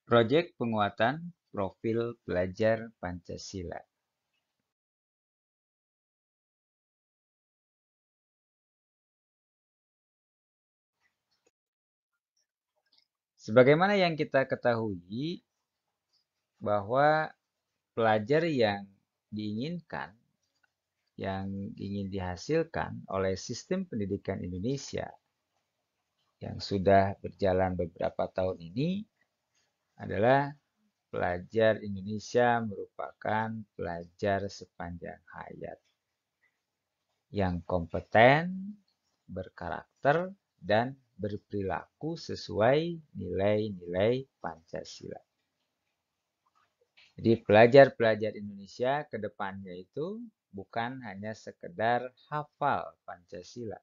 Proyek penguatan profil pelajar Pancasila. Sebagaimana yang kita ketahui bahwa pelajar yang diinginkan, yang ingin dihasilkan oleh sistem pendidikan Indonesia yang sudah berjalan beberapa tahun ini adalah pelajar Indonesia merupakan pelajar sepanjang hayat yang kompeten, berkarakter, dan berperilaku sesuai nilai-nilai Pancasila. Jadi pelajar-pelajar Indonesia ke depannya itu bukan hanya sekedar hafal Pancasila,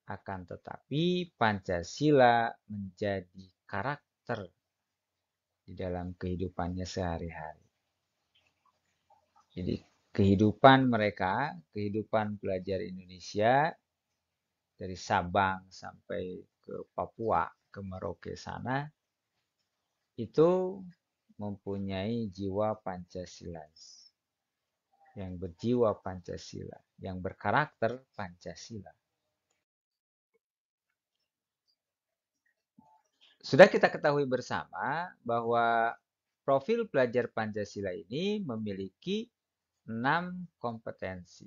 akan tetapi Pancasila menjadi karakter di dalam kehidupannya sehari-hari. Jadi kehidupan mereka, kehidupan pelajar Indonesia dari Sabang sampai ke Papua, ke Merauke sana, itu mempunyai jiwa Pancasila, yang berjiwa Pancasila, yang berkarakter Pancasila. Sudah kita ketahui bersama bahwa profil pelajar Pancasila ini memiliki 6 kompetensi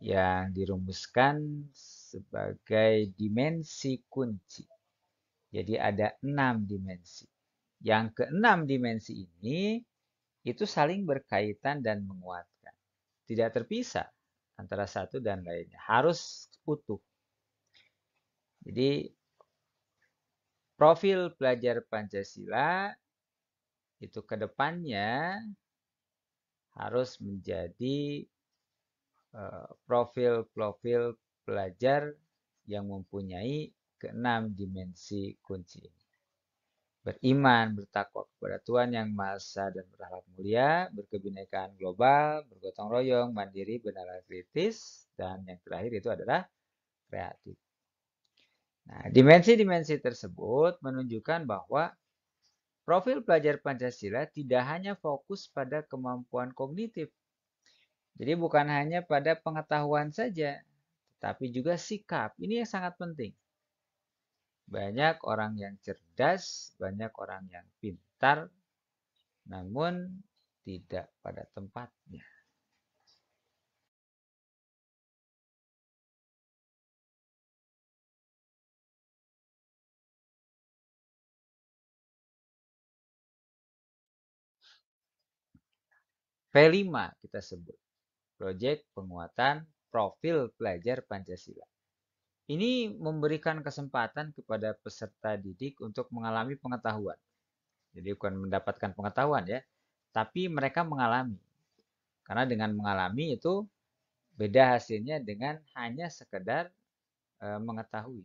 yang dirumuskan sebagai dimensi kunci. Jadi ada 6 dimensi. Yang keenam dimensi ini itu saling berkaitan dan menguatkan. Tidak terpisah antara satu dan lainnya. Harus utuh. Jadi profil pelajar Pancasila itu ke depannya harus menjadi profil-profil pelajar yang mempunyai keenam dimensi kunci ini. Beriman, bertakwa kepada Tuhan Yang Maha Esa dan berakhlak mulia, berkebinekaan global, bergotong royong, mandiri, bernalar kritis, dan yang terakhir itu adalah kreatif. Nah, dimensi-dimensi tersebut menunjukkan bahwa profil pelajar Pancasila tidak hanya fokus pada kemampuan kognitif. Jadi bukan hanya pada pengetahuan saja, tapi juga sikap. Ini yang sangat penting. Banyak orang yang cerdas, banyak orang yang pintar, namun tidak pada tempatnya. P5 kita sebut, proyek penguatan profil pelajar Pancasila. Ini memberikan kesempatan kepada peserta didik untuk mengalami pengetahuan. Jadi bukan mendapatkan pengetahuan ya, tapi mereka mengalami. Karena dengan mengalami itu beda hasilnya dengan hanya sekedar mengetahui.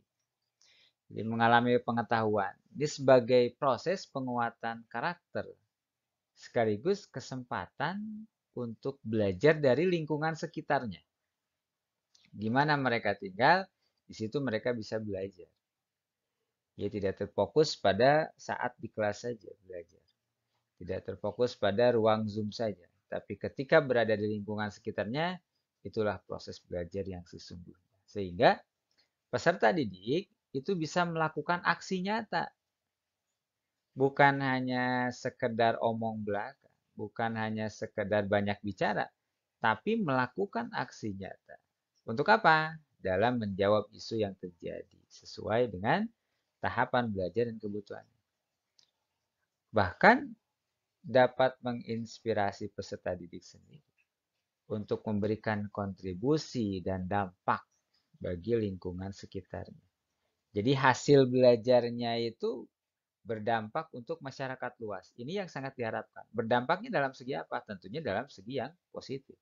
Jadi mengalami pengetahuan. Ini sebagai proses penguatan karakter sekaligus kesempatan untuk belajar dari lingkungan sekitarnya. Di mana mereka tinggal, di situ mereka bisa belajar. Dia tidak terfokus pada saat di kelas saja belajar. Tidak terfokus pada ruang Zoom saja. Tapi ketika berada di lingkungan sekitarnya, itulah proses belajar yang sesungguhnya. Sehingga peserta didik itu bisa melakukan aksi nyata. Bukan hanya sekedar omong belaka. Bukan hanya sekedar banyak bicara. Tapi melakukan aksi nyata. Untuk apa? Dalam menjawab isu yang terjadi. Sesuai dengan tahapan belajar dan kebutuhan. Bahkan dapat menginspirasi peserta didik sendiri untuk memberikan kontribusi dan dampak bagi lingkungan sekitarnya. Jadi hasil belajarnya itu berdampak untuk masyarakat luas. Ini yang sangat diharapkan. Berdampaknya dalam segi apa? Tentunya dalam segi yang positif.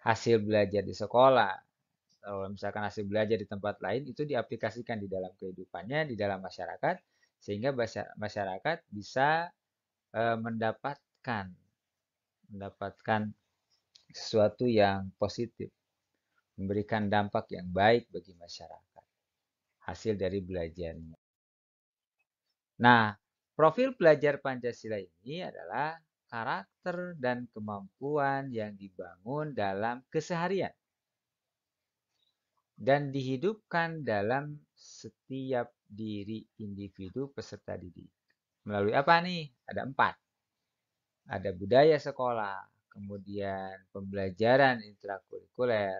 Hasil belajar di sekolah, kalau misalkan hasil belajar di tempat lain itu diaplikasikan di dalam kehidupannya, di dalam masyarakat, sehingga masyarakat bisa mendapatkan sesuatu yang positif, memberikan dampak yang baik bagi masyarakat, hasil dari belajarnya. Nah, profil pelajar Pancasila ini adalah karakter dan kemampuan yang dibangun dalam keseharian dan dihidupkan dalam setiap diri individu peserta didik. Melalui apa nih? Ada 4. Ada budaya sekolah, kemudian pembelajaran intrakurikuler,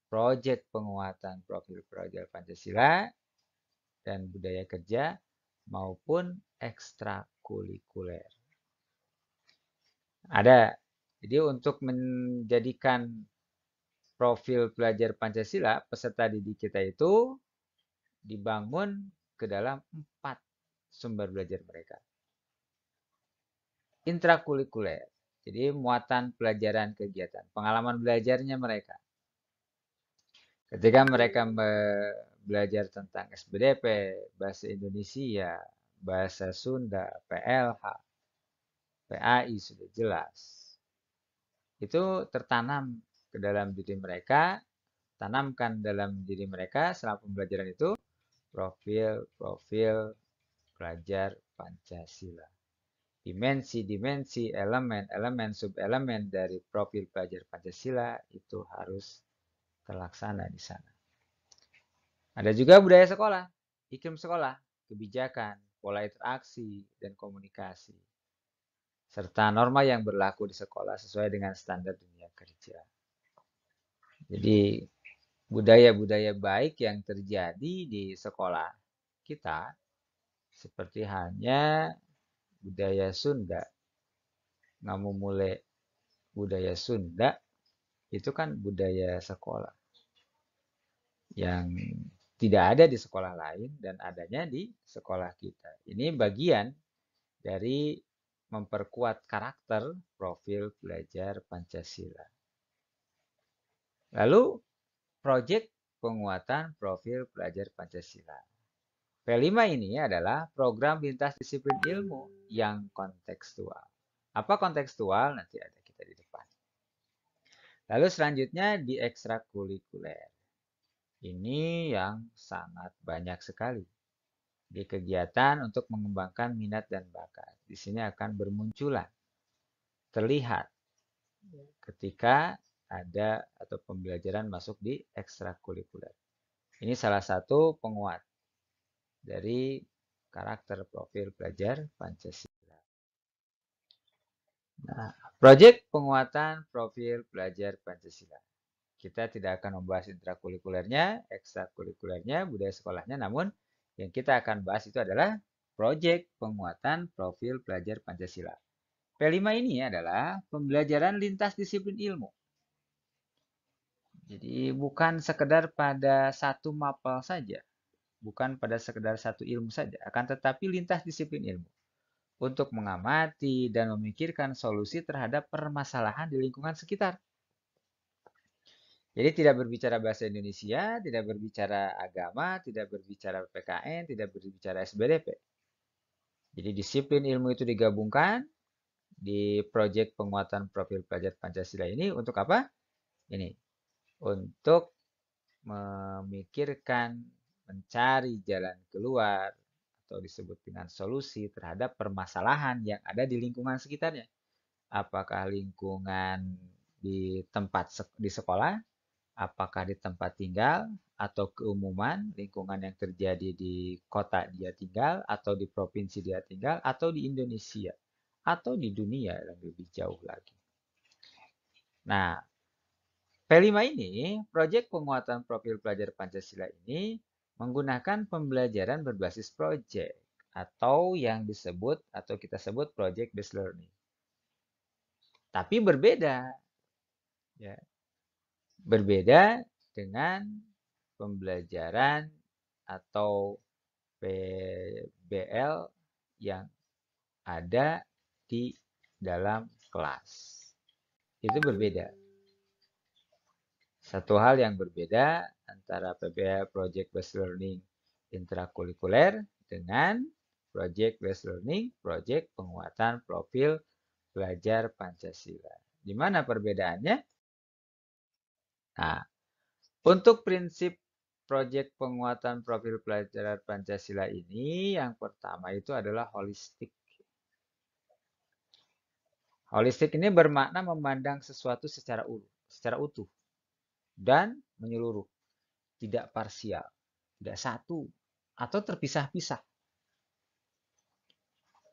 proyek penguatan profil pelajar Pancasila, dan budaya kerja maupun ekstrakurikuler. Ada. Jadi untuk menjadikan profil pelajar Pancasila, peserta didik kita itu dibangun ke dalam 4 sumber belajar mereka. Intrakurikuler, jadi muatan pelajaran kegiatan, pengalaman belajarnya mereka. Ketika mereka belajar tentang SBDP, bahasa Indonesia, bahasa Sunda, PLH, PAI sudah jelas. Itu tertanam ke dalam diri mereka, tanamkan dalam diri mereka selama pembelajaran itu profil-profil pelajar Pancasila. Dimensi-dimensi, elemen-elemen, sub-elemen dari profil pelajar Pancasila itu harus terlaksana di sana. Ada juga budaya sekolah, iklim sekolah, kebijakan, pola interaksi, dan komunikasi, serta norma yang berlaku di sekolah sesuai dengan standar dunia kerja. Jadi budaya-budaya baik yang terjadi di sekolah kita seperti halnya budaya Sunda. Ngamu mulai budaya Sunda itu kan budaya sekolah yang tidak ada di sekolah lain dan adanya di sekolah kita. Ini bagian dari memperkuat karakter profil pelajar Pancasila. Lalu, proyek penguatan profil pelajar Pancasila. P5 ini adalah program lintas disiplin ilmu yang kontekstual. Apa kontekstual? Nanti ada kita di depan. Lalu selanjutnya di ekstrakurikuler. Ini yang sangat banyak sekali. Di kegiatan untuk mengembangkan minat dan bakat. Di sini akan bermunculan. Terlihat ketika ada atau pembelajaran masuk di ekstrakurikuler. Ini salah satu penguat dari karakter profil pelajar Pancasila. Nah, proyek penguatan profil pelajar Pancasila. Kita tidak akan membahas intrakurikulernya, ekstrakurikulernya, budaya sekolahnya, namun yang kita akan bahas itu adalah proyek penguatan profil pelajar Pancasila. P5 ini adalah pembelajaran lintas disiplin ilmu. Jadi bukan sekedar pada satu mapel saja, bukan pada sekedar satu ilmu saja, akan tetapi lintas disiplin ilmu untuk mengamati dan memikirkan solusi terhadap permasalahan di lingkungan sekitar. Jadi tidak berbicara bahasa Indonesia, tidak berbicara agama, tidak berbicara PKN, tidak berbicara SBDP. Jadi disiplin ilmu itu digabungkan di proyek penguatan profil pelajar Pancasila ini untuk apa? Ini, untuk memikirkan, mencari jalan keluar, atau disebut dengan solusi terhadap permasalahan yang ada di lingkungan sekitarnya. Apakah lingkungan di tempat di sekolah, apakah di tempat tinggal, atau keumuman lingkungan yang terjadi di kota dia tinggal, atau di provinsi dia tinggal, atau di Indonesia, atau di dunia yang lebih jauh lagi. Nah, P5 ini, proyek penguatan profil pelajar Pancasila ini menggunakan pembelajaran berbasis proyek atau yang disebut atau kita sebut project based learning. Tapi berbeda, ya. Berbeda dengan pembelajaran atau PBL yang ada di dalam kelas. Itu berbeda. Satu hal yang berbeda antara PBL Project Based Learning intrakurikuler dengan Project Based Learning Project penguatan profil pelajar Pancasila. Di mana perbedaannya? Nah, untuk prinsip proyek penguatan profil pelajar Pancasila ini yang pertama itu adalah holistik. Holistik ini bermakna memandang sesuatu secara utuh dan menyeluruh, tidak parsial, tidak satu, atau terpisah-pisah.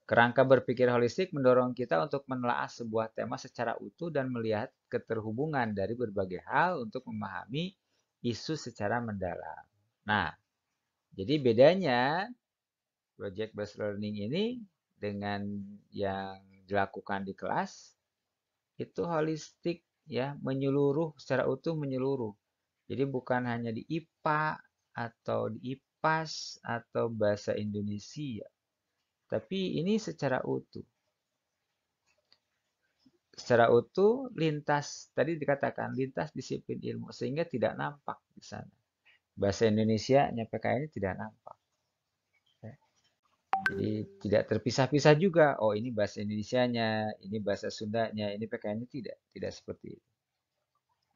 Kerangka berpikir holistik mendorong kita untuk menelaah sebuah tema secara utuh dan melihat keterhubungan dari berbagai hal untuk memahami isu secara mendalam. Nah, jadi bedanya project based learning ini dengan yang dilakukan di kelas itu holistik ya, menyeluruh secara utuh menyeluruh. Jadi bukan hanya di IPA atau di IPAS atau bahasa Indonesia, tapi ini secara utuh. Secara utuh lintas, tadi dikatakan lintas disiplin ilmu, sehingga tidak nampak di sana. Bahasa Indonesia-nya PKN ini tidak nampak. Jadi tidak terpisah-pisah juga. Oh ini bahasa Indonesianya, ini bahasa Sundanya, ini PKN-nya tidak seperti itu.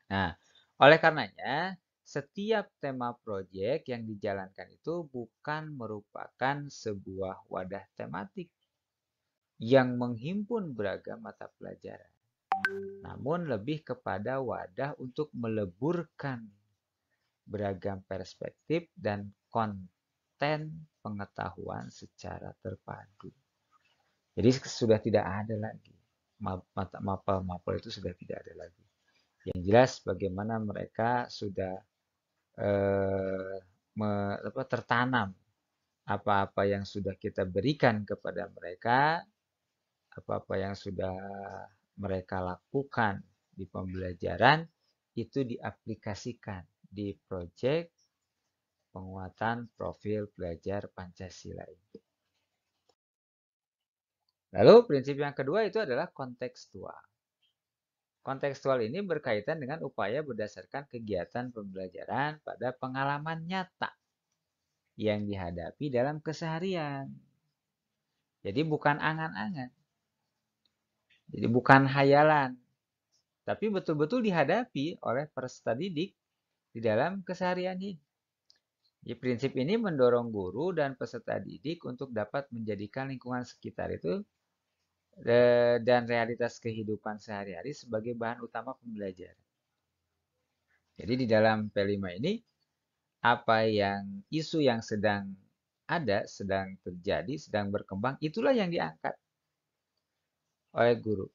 Nah, oleh karenanya setiap tema proyek yang dijalankan itu bukan merupakan sebuah wadah tematik yang menghimpun beragam mata pelajaran, namun lebih kepada wadah untuk meleburkan beragam perspektif dan konten pengetahuan secara terpadu. Jadi sudah tidak ada lagi. Mapel-mapel itu sudah tidak ada lagi. Yang jelas bagaimana mereka sudah tertanam apa-apa yang sudah kita berikan kepada mereka, apa-apa yang sudah mereka lakukan di pembelajaran, itu diaplikasikan di proyek penguatan profil belajar Pancasila ini. Lalu prinsip yang kedua itu adalah kontekstual. Kontekstual ini berkaitan dengan upaya berdasarkan kegiatan pembelajaran pada pengalaman nyata yang dihadapi dalam keseharian. Jadi bukan angan-angan. Jadi bukan hayalan. Tapi betul-betul dihadapi oleh peserta didik di dalam keseharian ini. Jadi prinsip ini mendorong guru dan peserta didik untuk dapat menjadikan lingkungan sekitar itu dan realitas kehidupan sehari-hari sebagai bahan utama pembelajaran. Jadi di dalam P5 ini, apa yang isu yang sedang ada, sedang terjadi, sedang berkembang, itulah yang diangkat oleh guru.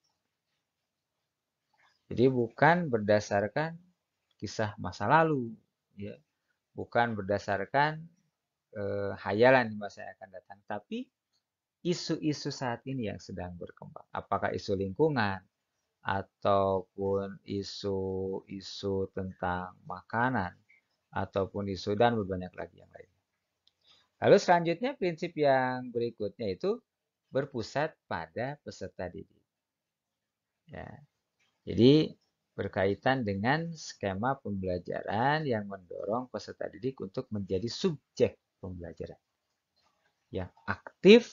Jadi bukan berdasarkan kisah masa lalu, ya. Bukan berdasarkan hayalan di masa yang akan datang, tapi isu-isu saat ini yang sedang berkembang. Apakah isu lingkungan, ataupun isu-isu tentang makanan, ataupun isu dan berbanyak lagi yang lain. Lalu selanjutnya prinsip yang berikutnya itu berpusat pada peserta didik. Ya. Jadi berkaitan dengan skema pembelajaran yang mendorong peserta didik untuk menjadi subjek pembelajaran yang aktif,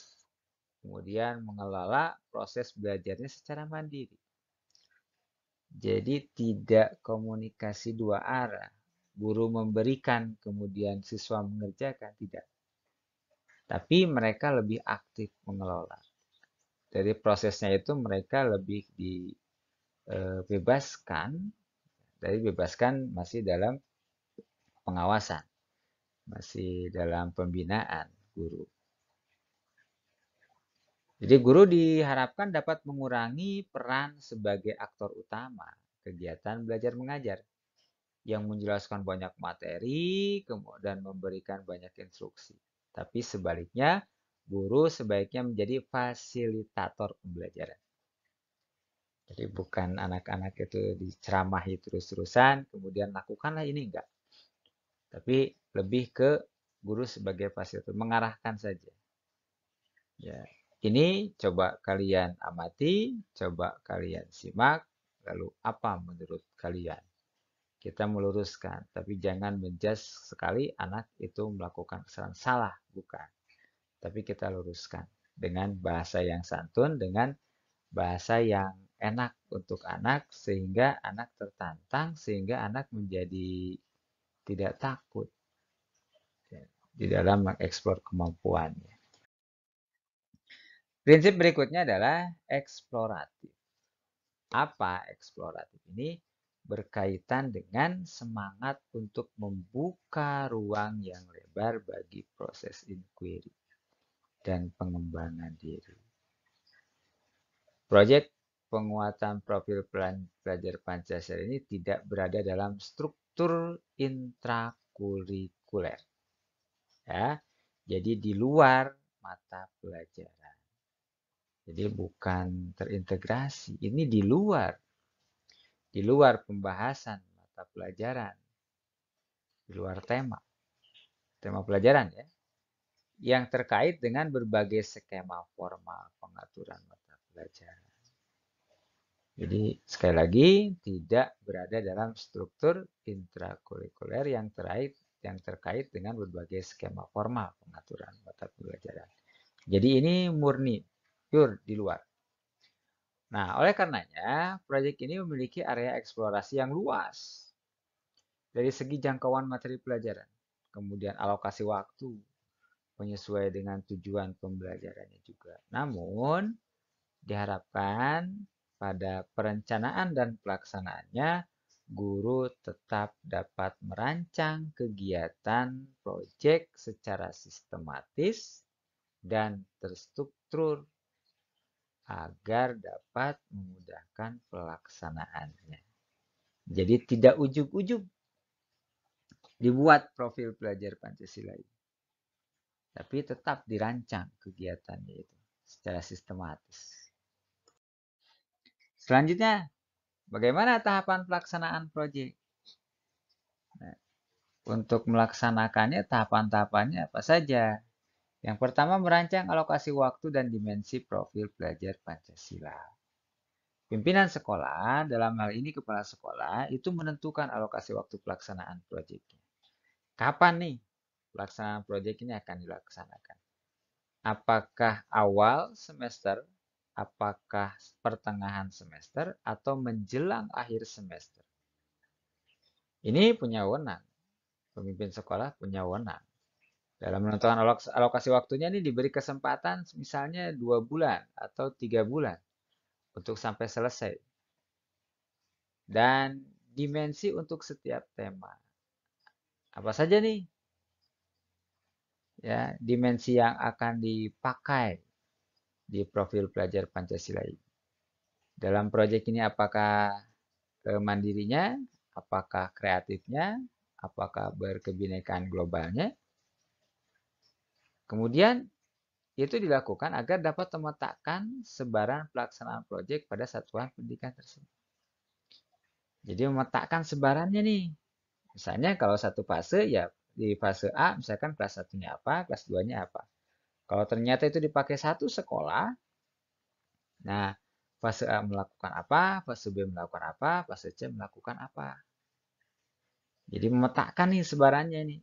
kemudian mengelola proses belajarnya secara mandiri. Jadi tidak komunikasi dua arah. Guru memberikan, kemudian siswa mengerjakan, tidak. Tapi mereka lebih aktif mengelola. Dari prosesnya itu mereka lebih dibebaskan, masih dalam pengawasan, masih dalam pembinaan guru. Jadi guru diharapkan dapat mengurangi peran sebagai aktor utama kegiatan belajar mengajar yang menjelaskan banyak materi, kemudian memberikan banyak instruksi. Tapi sebaliknya, guru sebaiknya menjadi fasilitator pembelajaran. Jadi bukan anak-anak itu diceramahi terus-terusan, kemudian lakukanlah ini, enggak. Tapi lebih ke guru sebagai fasilitator, mengarahkan saja. Ya, ini coba kalian amati, coba kalian simak, lalu apa menurut kalian? Kita meluruskan, tapi jangan menjudge sekali anak itu melakukan kesalahan salah, bukan. Tapi kita luruskan dengan bahasa yang santun, dengan bahasa yang enak untuk anak, sehingga anak tertantang, sehingga anak menjadi tidak takut. di dalam mengeksplor kemampuannya. Prinsip berikutnya adalah eksploratif. Apa eksploratif ini? Berkaitan dengan semangat untuk membuka ruang yang lebar bagi proses inquiry dan pengembangan diri. Proyek penguatan profil pelajar Pancasila ini tidak berada dalam struktur intrakurikuler. Ya, jadi di luar mata pelajaran. Jadi bukan terintegrasi, ini di luar pembahasan mata pelajaran, di luar tema pelajaran ya, yang terkait dengan berbagai skema formal pengaturan mata pelajaran. Jadi sekali lagi tidak berada dalam struktur intrakurikuler yang terkait dengan berbagai skema formal pengaturan mata pelajaran. Jadi ini murni pure di luar. Nah, oleh karenanya, proyek ini memiliki area eksplorasi yang luas dari segi jangkauan materi pelajaran, kemudian alokasi waktu, penyesuaian dengan tujuan pembelajarannya juga. Namun, diharapkan pada perencanaan dan pelaksanaannya, guru tetap dapat merancang kegiatan proyek secara sistematis dan terstruktur agar dapat memudahkan pelaksanaannya. Jadi tidak ujug-ujug dibuat profil pelajar Pancasila ini, tapi tetap dirancang kegiatannya itu secara sistematis. Selanjutnya, bagaimana tahapan pelaksanaan proyek? Nah, untuk melaksanakannya, tahapan-tahapannya apa saja? Yang pertama, merancang alokasi waktu dan dimensi profil pelajar Pancasila. Pimpinan sekolah, dalam hal ini kepala sekolah, itu menentukan alokasi waktu pelaksanaan proyeknya. Kapan nih pelaksanaan proyek ini akan dilaksanakan? Apakah awal semester, apakah pertengahan semester, atau menjelang akhir semester? Ini punya wewenang. Pemimpin sekolah punya wewenang. Dalam menentukan alokasi waktunya ini diberi kesempatan misalnya 2 bulan atau 3 bulan untuk sampai selesai. Dan dimensi untuk setiap tema. Apa saja nih? Ya, dimensi yang akan dipakai di profil pelajar Pancasila ini. Dalam proyek ini apakah mandirinya, apakah kreatifnya, apakah berkebinekaan globalnya. Kemudian itu dilakukan agar dapat memetakkan sebaran pelaksanaan proyek pada satuan pendidikan tersebut. Jadi memetakkan sebarannya nih. Misalnya kalau satu fase ya di fase A misalkan kelas 1-nya apa, kelas 2-nya apa. Kalau ternyata itu dipakai satu sekolah, nah fase A melakukan apa, fase B melakukan apa, fase C melakukan apa. Jadi memetakkan nih sebarannya nih.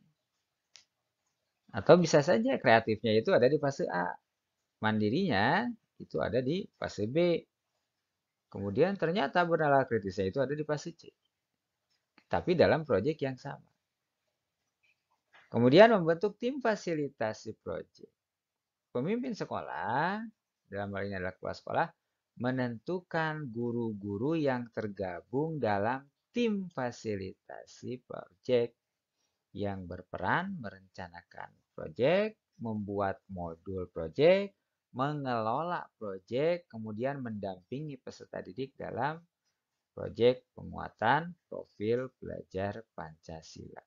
Atau bisa saja kreatifnya itu ada di fase A, mandirinya itu ada di fase B. Kemudian ternyata bernalar kritisnya itu ada di fase C. Tapi dalam proyek yang sama. Kemudian membentuk tim fasilitasi proyek. Pemimpin sekolah, dalam hal ini adalah kepala sekolah, menentukan guru-guru yang tergabung dalam tim fasilitasi proyek yang berperan merencanakan proyek, membuat modul proyek, mengelola proyek, kemudian mendampingi peserta didik dalam proyek penguatan profil pelajar Pancasila.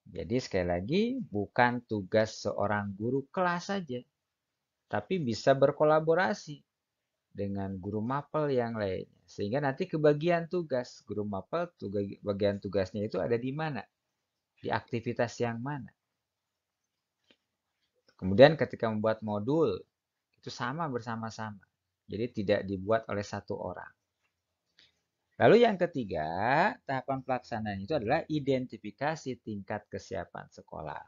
Jadi sekali lagi bukan tugas seorang guru kelas saja, tapi bisa berkolaborasi dengan guru mapel yang lainnya. Sehingga nanti kebagian tugas guru mapel, bagian tugasnya itu ada di mana? Di aktivitas yang mana? Kemudian ketika membuat modul, itu sama bersama-sama. Jadi tidak dibuat oleh satu orang. Lalu yang ketiga, tahapan pelaksanaan itu adalah identifikasi tingkat kesiapan sekolah.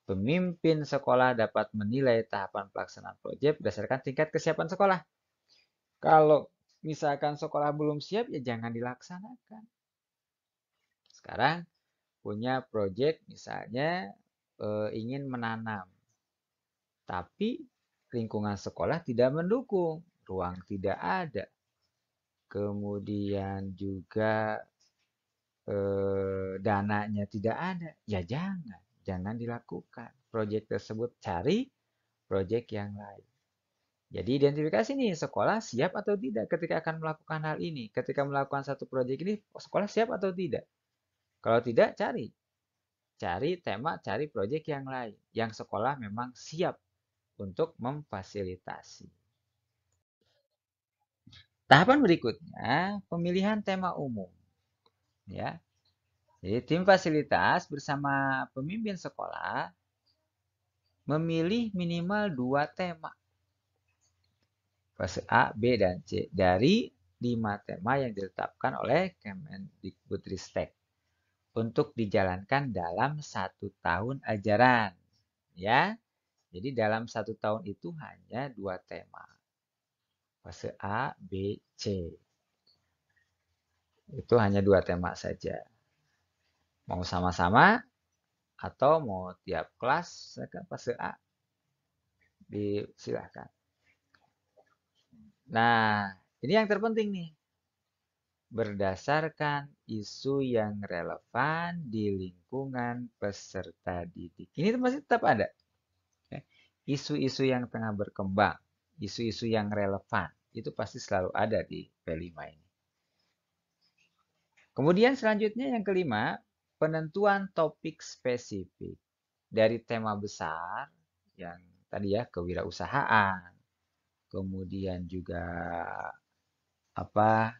Pemimpin sekolah dapat menilai tahapan pelaksanaan proyek berdasarkan tingkat kesiapan sekolah. Kalau misalkan sekolah belum siap, ya jangan dilaksanakan. Sekarang punya proyek misalnya ingin menanam, tapi lingkungan sekolah tidak mendukung, ruang tidak ada, kemudian juga dananya tidak ada, ya jangan dilakukan. Proyek tersebut cari proyek yang lain. Jadi identifikasi nih, sekolah siap atau tidak ketika akan melakukan hal ini. Ketika melakukan satu proyek ini, sekolah siap atau tidak? Kalau tidak, cari tema, cari proyek yang lain. Yang sekolah memang siap untuk memfasilitasi. Tahapan berikutnya, pemilihan tema umum. Ya, jadi tim fasilitas bersama pemimpin sekolah memilih minimal 2 tema. Fase A, B, dan C dari 5 tema yang ditetapkan oleh Kemendikbudristek untuk dijalankan dalam 1 tahun ajaran. Ya, jadi dalam 1 tahun itu hanya 2 tema. Fase A, B, C. Itu hanya 2 tema saja. Mau sama-sama atau mau tiap kelas fase A, disilahkan. Nah, ini yang terpenting nih. Berdasarkan isu yang relevan di lingkungan peserta didik. Ini masih tetap ada. Isu-isu yang tengah berkembang, isu-isu yang relevan, itu pasti selalu ada di P5 ini. Kemudian selanjutnya yang kelima, penentuan topik spesifik. Dari tema besar, yang tadi ya, kewirausahaan, kemudian juga apa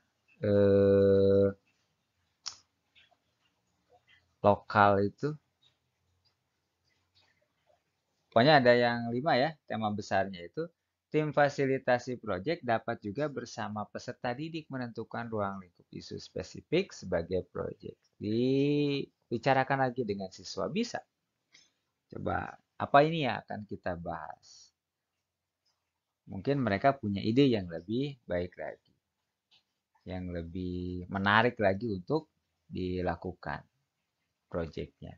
lokal itu. Pokoknya ada yang 5 ya, tema besarnya itu. Tim fasilitasi proyek dapat juga bersama peserta didik menentukan ruang lingkup isu spesifik sebagai proyek. Dibicarakan lagi dengan siswa bisa. Coba, apa ini yang akan kita bahas? Mungkin mereka punya ide yang lebih baik lagi. Yang lebih menarik lagi untuk dilakukan proyeknya.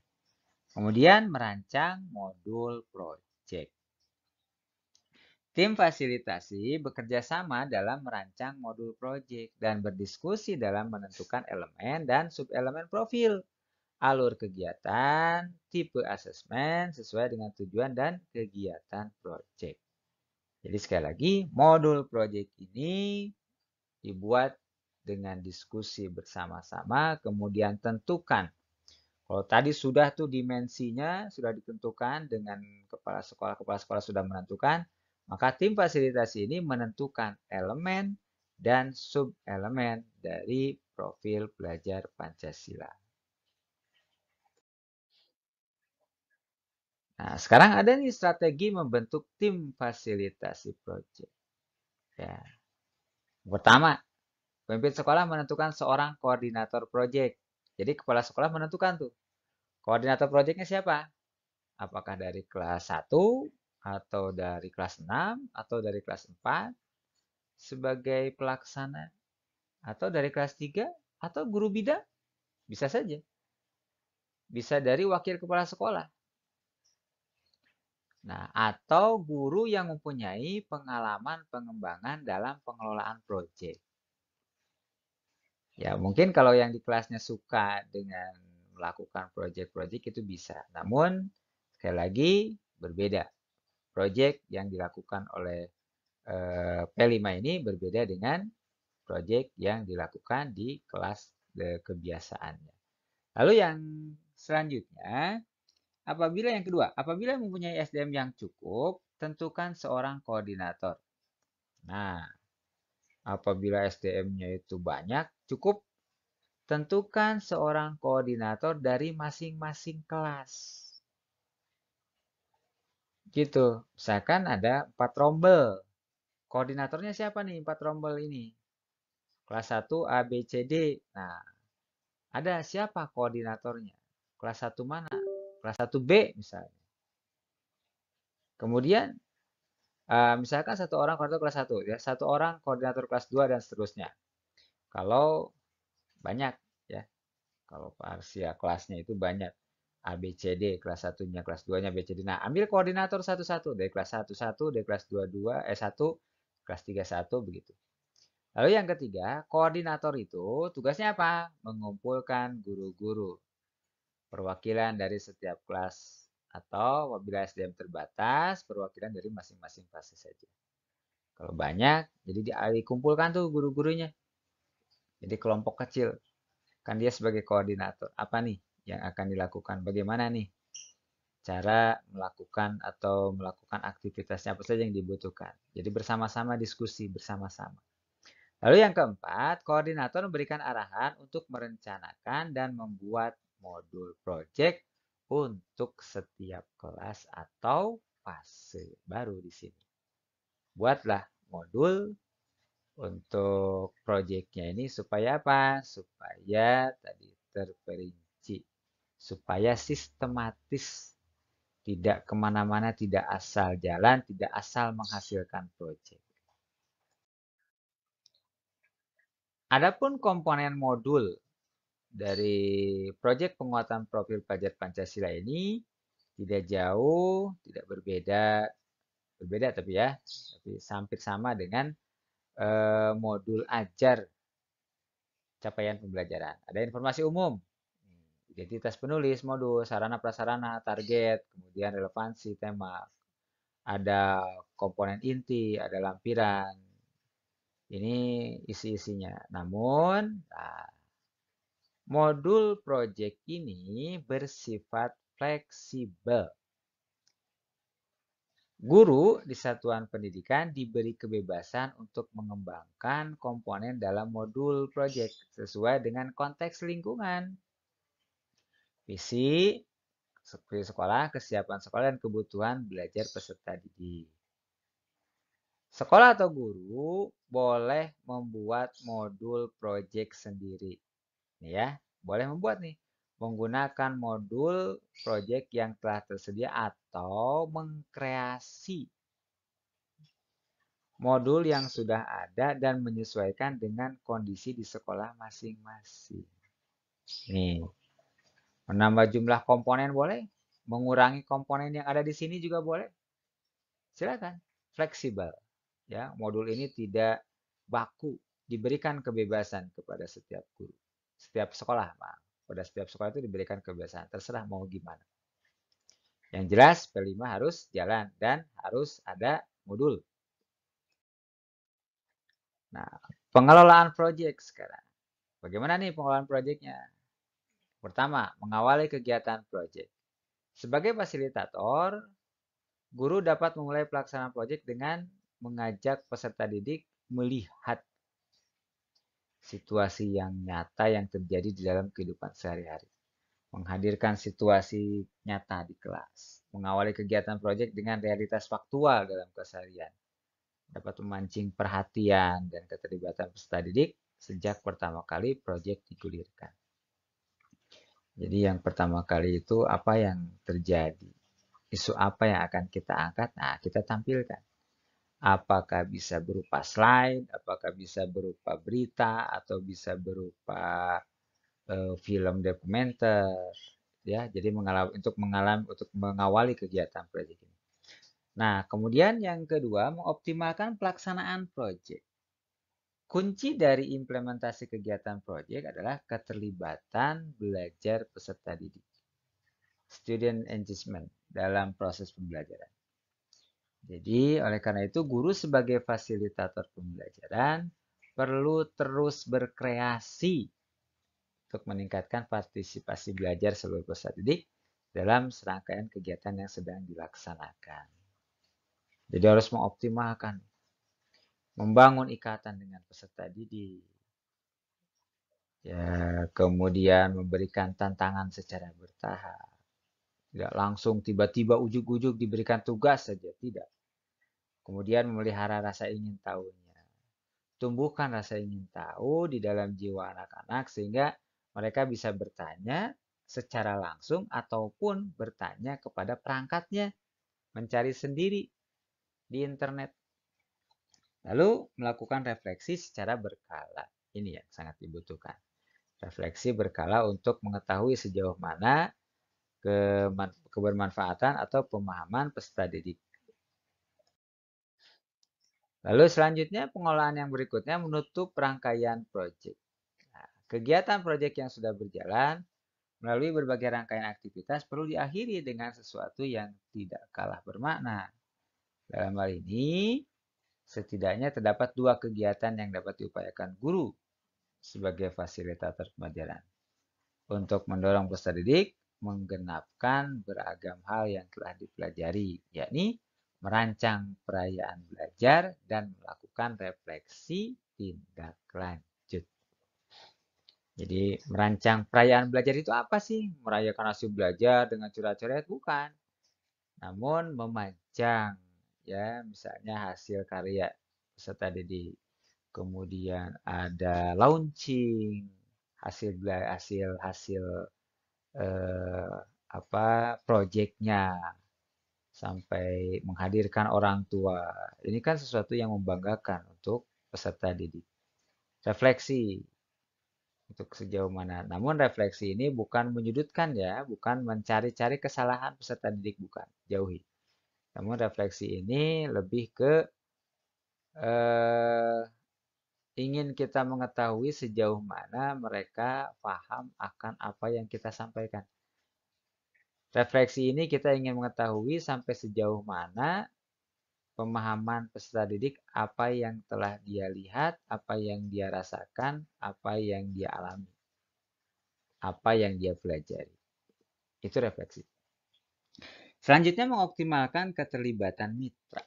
Kemudian merancang modul proyek. Tim fasilitasi bekerja sama dalam merancang modul proyek dan berdiskusi dalam menentukan elemen dan subelemen profil, alur kegiatan, tipe asesmen sesuai dengan tujuan dan kegiatan proyek. Jadi sekali lagi, modul proyek ini dibuat dengan diskusi bersama-sama, kemudian tentukan. Kalau tadi sudah tuh dimensinya sudah ditentukan dengan kepala sekolah sudah menentukan, maka tim fasilitasi ini menentukan elemen dan sub-elemen dari profil belajar Pancasila. Nah, sekarang ada nih strategi membentuk tim fasilitasi proyek. Ya. Pertama, pemimpin sekolah menentukan seorang koordinator proyek. Jadi kepala sekolah menentukan tuh, koordinator proyeknya siapa? Apakah dari kelas 1 atau dari kelas 6 atau dari kelas 4 sebagai pelaksana atau dari kelas 3 atau guru bidang? Bisa saja. Bisa dari wakil kepala sekolah. Nah, atau guru yang mempunyai pengalaman pengembangan dalam pengelolaan proyek. Ya, mungkin kalau yang di kelasnya suka dengan melakukan proyek-proyek itu bisa. Namun, sekali lagi berbeda. Proyek yang dilakukan oleh P5 ini berbeda dengan proyek yang dilakukan di kelas kebiasaannya. Lalu yang selanjutnya, yang kedua, apabila mempunyai SDM yang cukup, tentukan seorang koordinator. Nah, apabila SDM-nya itu banyak, cukup, tentukan seorang koordinator dari masing-masing kelas. Gitu. Misalkan ada 4 rombel. Koordinatornya siapa nih 4 rombel ini? Kelas 1 A, B, C, D. Nah, ada siapa koordinatornya? Kelas 1 mana? Kelas 1 B misalnya. Kemudian, misalkan satu orang koordinator kelas 1, ya, satu orang koordinator kelas 2 dan seterusnya. Kalau banyak, ya, kalau parsia kelasnya itu banyak. A, B, C, D, kelas 1-nya, kelas 2-nya, B, C, D. Nah, ambil koordinator satu-satu. Dari kelas 1, 1, dari kelas 2, 2, 1, kelas 3, 1, begitu. Lalu yang ketiga, koordinator itu tugasnya apa? Mengumpulkan guru-guru, perwakilan dari setiap kelas. Atau apabila SDM terbatas, perwakilan dari masing-masing kelas saja. Kalau banyak, jadi dikumpulkan tuh guru-gurunya. Jadi kelompok kecil. Kan dia sebagai koordinator. Apa nih yang akan dilakukan? Bagaimana nih cara melakukan atau melakukan aktivitasnya apa saja yang dibutuhkan. Jadi bersama-sama diskusi bersama-sama. Lalu yang keempat, koordinator memberikan arahan untuk merencanakan dan membuat modul project untuk setiap kelas atau fase baru di sini. Buatlah modul untuk proyeknya ini supaya apa? Supaya tadi terperinci, supaya sistematis, tidak kemana-mana, tidak asal jalan, tidak asal menghasilkan proyek. Adapun komponen modul dari proyek penguatan profil pelajar Pancasila ini tidak jauh, tidak berbeda, tapi ya, tapi hampir sama dengan modul ajar capaian pembelajaran. Ada informasi umum, identitas penulis, modul, sarana prasarana, target, kemudian relevansi, tema. Ada komponen inti, ada lampiran. Ini isi-isinya. Namun, modul project ini bersifat fleksibel. Guru di satuan pendidikan diberi kebebasan untuk mengembangkan komponen dalam modul project sesuai dengan konteks lingkungan, visi sekolah, kesiapan sekolah, dan kebutuhan belajar peserta didik. Sekolah atau guru boleh membuat modul project sendiri. Nih ya, boleh membuat nih. Menggunakan modul project yang telah tersedia atau mengkreasi modul yang sudah ada dan menyesuaikan dengan kondisi di sekolah masing-masing. Nih, menambah jumlah komponen boleh, mengurangi komponen yang ada di sini juga boleh. Silakan, fleksibel. Ya, modul ini tidak baku, diberikan kebebasan kepada setiap guru, setiap sekolah, maaf. Pada setiap sekolah itu diberikan kebebasan, terserah mau gimana. Yang jelas P5 harus jalan dan harus ada modul. Nah, pengelolaan proyek sekarang. Bagaimana nih pengelolaan proyeknya? Pertama, mengawali kegiatan proyek. Sebagai fasilitator, guru dapat memulai pelaksanaan proyek dengan mengajak peserta didik melihat situasi yang nyata yang terjadi di dalam kehidupan sehari-hari. Menghadirkan situasi nyata di kelas. Mengawali kegiatan proyek dengan realitas faktual dalam keseharian. Dapat memancing perhatian dan keterlibatan peserta didik sejak pertama kali proyek digulirkan. Jadi yang pertama kali itu apa yang terjadi? Isu apa yang akan kita angkat? Nah, kita tampilkan. Apakah bisa berupa slide, apakah bisa berupa berita, atau bisa berupa film dokumenter, ya. Jadi untuk mengawali kegiatan proyek ini. Nah, kemudian yang kedua, mengoptimalkan pelaksanaan proyek. Kunci dari implementasi kegiatan proyek adalah keterlibatan belajar peserta didik. Student engagement dalam proses pembelajaran. Jadi, oleh karena itu, guru sebagai fasilitator pembelajaran perlu terus berkreasi untuk meningkatkan partisipasi belajar seluruh peserta didik dalam serangkaian kegiatan yang sedang dilaksanakan. Jadi harus mengoptimalkan, membangun ikatan dengan peserta didik, ya, kemudian memberikan tantangan secara bertahap. Tidak langsung tiba-tiba ujuk-ujuk diberikan tugas saja, tidak. Kemudian memelihara rasa ingin tahunya. Tumbuhkan rasa ingin tahu di dalam jiwa anak-anak sehingga mereka bisa bertanya secara langsung ataupun bertanya kepada perangkatnya, mencari sendiri di internet. Lalu melakukan refleksi secara berkala. Ini yang sangat dibutuhkan. Refleksi berkala untuk mengetahui sejauh mana kebermanfaatan atau pemahaman peserta didik. Lalu selanjutnya pengolahan yang berikutnya menutup rangkaian proyek. Nah, kegiatan proyek yang sudah berjalan melalui berbagai rangkaian aktivitas perlu diakhiri dengan sesuatu yang tidak kalah bermakna. Dalam hal ini, setidaknya terdapat 2 kegiatan yang dapat diupayakan guru sebagai fasilitator pembelajaran untuk mendorong peserta didik menggenapkan beragam hal yang telah dipelajari, yakni merancang perayaan belajar dan melakukan refleksi tindak lanjut. Jadi merancang perayaan belajar itu apa sih? Merayakan hasil belajar dengan coret-coret? Bukan. Namun memajang ya, misalnya hasil karya peserta didik. Kemudian ada launching hasil hasil eh, proyeknya sampai menghadirkan orang tua. Ini kan sesuatu yang membanggakan untuk peserta didik. Refleksi untuk sejauh mana. Namun refleksi ini bukan menyudutkan ya, bukan mencari-cari kesalahan peserta didik, bukan. Jauhi. Namun refleksi ini lebih ke eh, ingin kita mengetahui sejauh mana mereka paham akan apa yang kita sampaikan. Refleksi ini kita ingin mengetahui sampai sejauh mana pemahaman peserta didik apa yang telah dia lihat, apa yang dia rasakan, apa yang dia alami, apa yang dia pelajari. Itu refleksi. Selanjutnya mengoptimalkan keterlibatan mitra.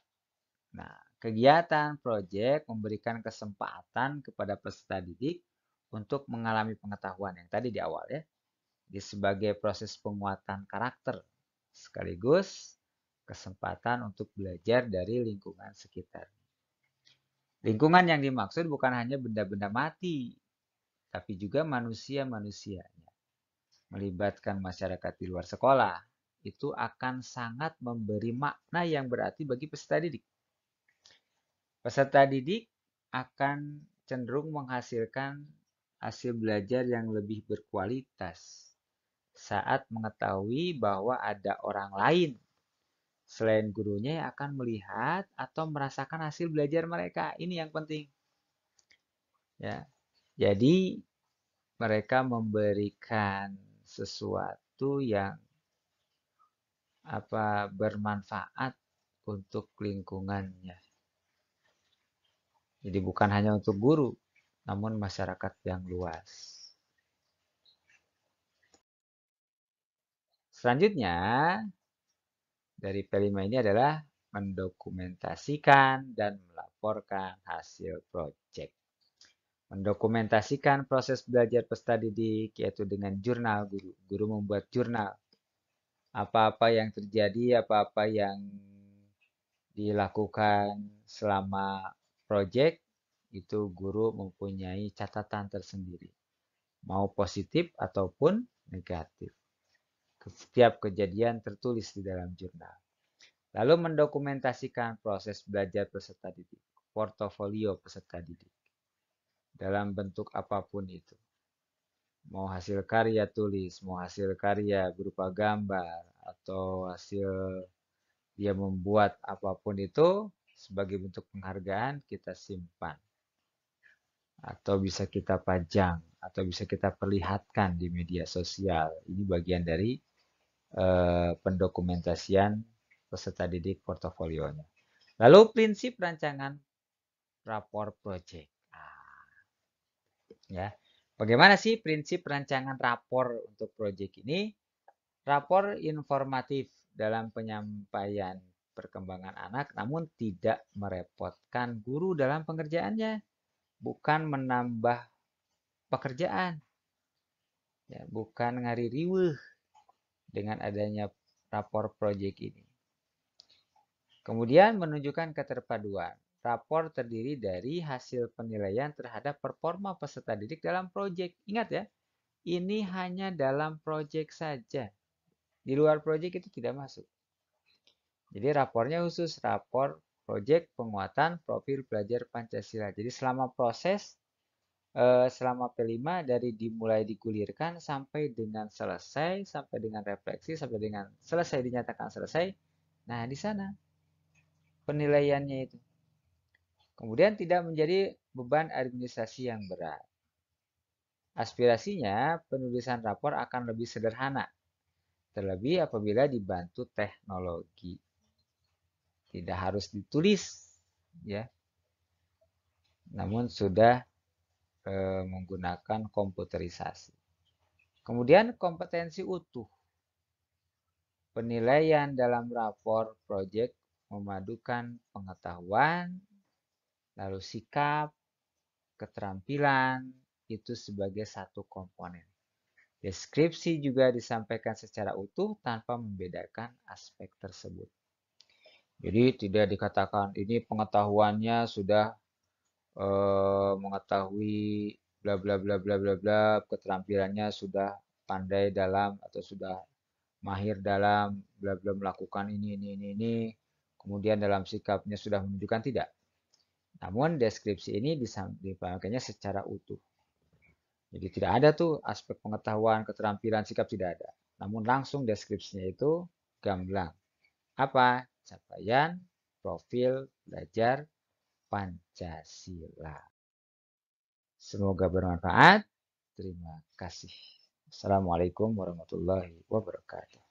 Nah, kegiatan proyek memberikan kesempatan kepada peserta didik untuk mengalami pengetahuan yang tadi di awal ya, sebagai proses penguatan karakter, sekaligus kesempatan untuk belajar dari lingkungan sekitar. Lingkungan yang dimaksud bukan hanya benda-benda mati, tapi juga manusia-manusianya. Melibatkan masyarakat di luar sekolah, itu akan sangat memberi makna yang berarti bagi peserta didik. Peserta didik akan cenderung menghasilkan hasil belajar yang lebih berkualitas saat mengetahui bahwa ada orang lain selain gurunya yang akan melihat atau merasakan hasil belajar mereka. Ini yang penting. Ya. Jadi mereka memberikan sesuatu yang bermanfaat untuk lingkungannya. Jadi bukan hanya untuk guru, namun masyarakat yang luas. Selanjutnya, dari P5 ini adalah mendokumentasikan dan melaporkan hasil proyek. Mendokumentasikan proses belajar peserta didik, yaitu dengan jurnal guru. Guru membuat jurnal. Apa-apa yang terjadi, apa-apa yang dilakukan selama proyek, itu guru mempunyai catatan tersendiri. Mau positif ataupun negatif. Setiap kejadian tertulis di dalam jurnal. Lalu mendokumentasikan proses belajar peserta didik. Portofolio peserta didik. Dalam bentuk apapun itu. Mau hasil karya tulis, mau hasil karya berupa gambar, atau hasil dia membuat apapun itu sebagai bentuk penghargaan kita simpan. Atau bisa kita pajang, atau bisa kita perlihatkan di media sosial. Ini bagian dari pendokumentasian peserta didik portofolionya. Lalu prinsip rancangan rapor project. Ya, bagaimana sih prinsip rancangan rapor untuk project ini? Rapor informatif dalam penyampaian perkembangan anak, namun tidak merepotkan guru dalam pengerjaannya, bukan menambah pekerjaan, ya, bukan ngari riweuh dengan adanya rapor project ini. Kemudian menunjukkan keterpaduan. Rapor terdiri dari hasil penilaian terhadap performa peserta didik dalam proyek. Ingat ya, ini hanya dalam proyek saja. Di luar proyek itu tidak masuk. Jadi rapornya khusus rapor proyek penguatan profil pelajar Pancasila. Jadi selama proses selama P5 dari dimulai digulirkan sampai dengan selesai, sampai dengan refleksi, sampai dengan selesai dinyatakan selesai. Nah, di sana penilaiannya itu. Kemudian tidak menjadi beban administrasi yang berat. Aspirasinya, penulisan rapor akan lebih sederhana, terlebih apabila dibantu teknologi. Tidak harus ditulis, ya, namun sudah menggunakan komputerisasi. Kemudian kompetensi utuh. Penilaian dalam rapor proyek memadukan pengetahuan, lalu sikap, keterampilan, itu sebagai satu komponen. Deskripsi juga disampaikan secara utuh tanpa membedakan aspek tersebut. Jadi tidak dikatakan ini pengetahuannya sudah mengetahui bla bla bla bla bla bla, keterampilannya sudah pandai dalam atau sudah mahir dalam bla bla melakukan ini, kemudian dalam sikapnya sudah menunjukkan tidak. Namun deskripsi ini dipakai secara utuh. Jadi tidak ada tuh aspek pengetahuan, keterampilan, sikap tidak ada. Namun langsung deskripsinya itu gamblang. Apa? Capaian profil belajar Pancasila. Semoga bermanfaat. Terima kasih. Assalamualaikum warahmatullahi wabarakatuh.